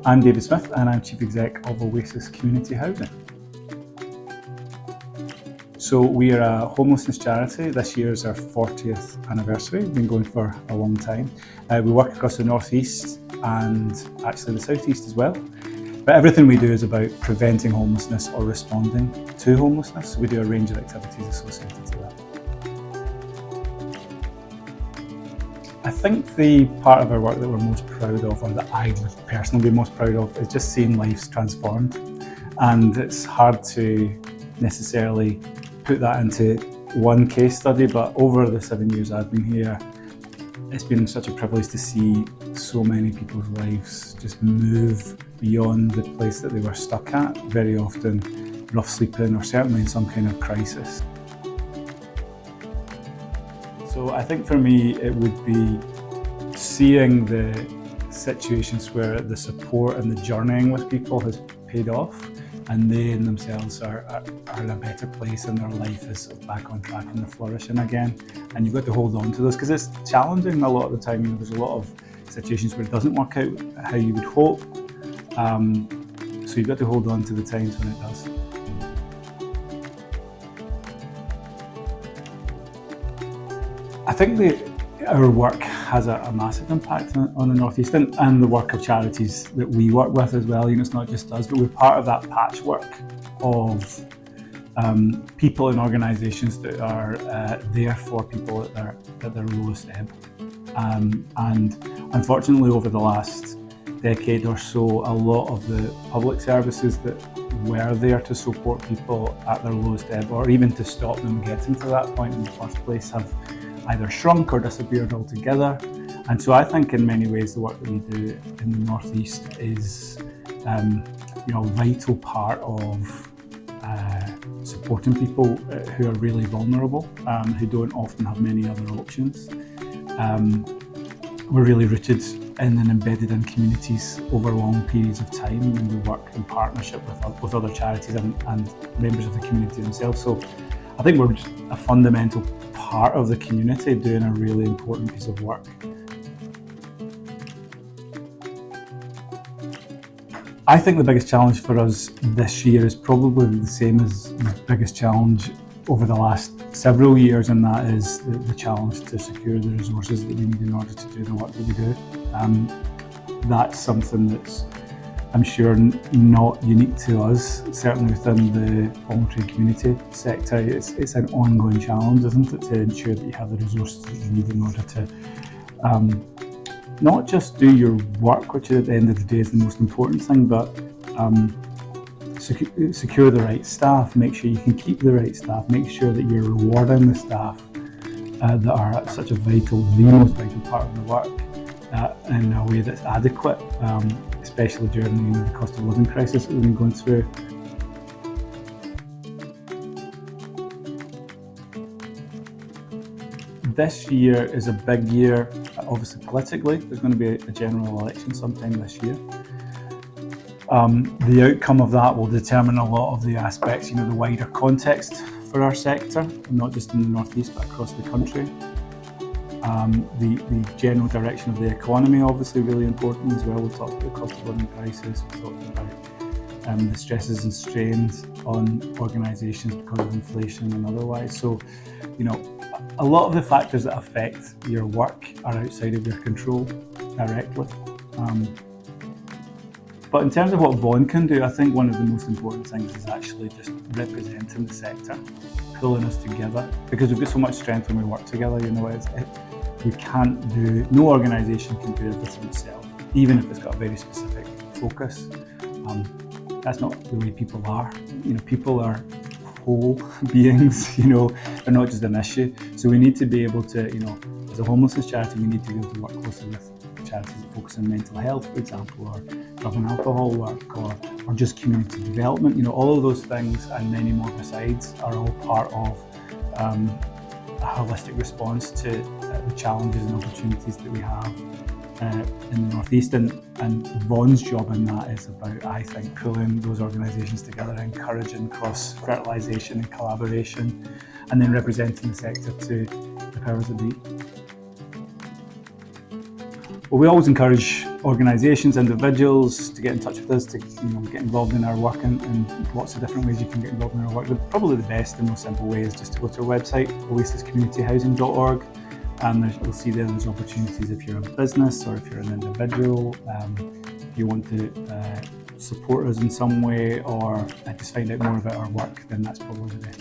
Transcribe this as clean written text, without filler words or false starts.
I'm David Smith and I'm Chief Exec of Oasis Community Housing. So we are a homelessness charity. This year is our 40th anniversary. We've been going for a long time. We work across the North East and actually the South East as well. But everything we do is about preventing homelessness or responding to homelessness. We do a range of activities associated to that. I think the part of our work that we're most proud of, or that I would personally be most proud of, is just seeing lives transformed. And it's hard to necessarily put that into one case study, but over the 7 years I've been here, it's been such a privilege to see so many people's lives just move beyond the place that they were stuck at, very often rough sleeping or certainly in some kind of crisis. So I think for me it would be seeing the situations where the support and the journeying with people has paid off, and they in themselves are in a better place and their life is back on track and they're flourishing again. And you've got to hold on to those because it's challenging a lot of the time. You know, there's a lot of situations where it doesn't work out how you would hope. So you've got to hold on to the times when it does. I think our work has a massive impact on the North East and the work of charities that we work with as well. You know, it's not just us, but we're part of that patchwork of people and organisations that are there for people at their lowest ebb. And unfortunately, over the last decade or so, a lot of the public services that were there to support people at their lowest ebb, or even to stop them getting to that point in the first place, have either shrunk or disappeared altogether. And so I think in many ways the work that we do in the North East is a vital part of supporting people who are really vulnerable, who don't often have many other options. We're really rooted in and embedded in communities over long periods of time, and we work in partnership with other charities and members of the community themselves. So I think we're just a fundamental part of the community doing a really important piece of work. I think the biggest challenge for us this year is probably the same as the biggest challenge over the last several years, and that is the challenge to secure the resources that we need in order to do the work that we do. That's something that's, I'm sure, not unique to us, certainly within the voluntary community sector. It's an ongoing challenge, isn't it, to ensure that you have the resources that you need in order to not just do your work, which at the end of the day is the most important thing, but secure the right staff, make sure you can keep the right staff, make sure that you're rewarding the staff that are such the most vital part of the work in a way that's adequate, especially during the cost of living crisis that we've been going through. This year is a big year, obviously politically. There's going to be a general election sometime this year. The outcome of that will determine a lot of the aspects, the wider context for our sector, not just in the North East but across the country. The general direction of the economy, obviously really important as well. We'll talk about the cost of living crisis, we'll talk about the stresses and strains on organisations because of inflation and otherwise. So, a lot of the factors that affect your work are outside of your control directly. But in terms of what VONNE can do, I think one of the most important things is actually just representing the sector, pulling us together, because we've got so much strength when we work together. No organisation can do everything itself, even if it's got a very specific focus. That's not the way people are. People are whole beings, they're not just an issue. So we need to be able to, as a homelessness charity, we need to be able to work closely with charities that focus on mental health, for example, or drug and alcohol work, or just community development. All of those things and many more besides are all part of a holistic response to the challenges and opportunities that we have in the North East. And VONNE's job in that is about, I think, pulling those organisations together, encouraging cross-fertilisation and collaboration, and then representing the sector to the powers that be. Well, we always encourage organisations, individuals to get in touch with us, to get involved in our work, and lots of different ways you can get involved in our work. Probably the best and most simple way is just to go to our website, oasiscommunityhousing.org, and you'll see there's opportunities if you're a business or if you're an individual, if you want to support us in some way or just find out more about our work, then that's probably the best.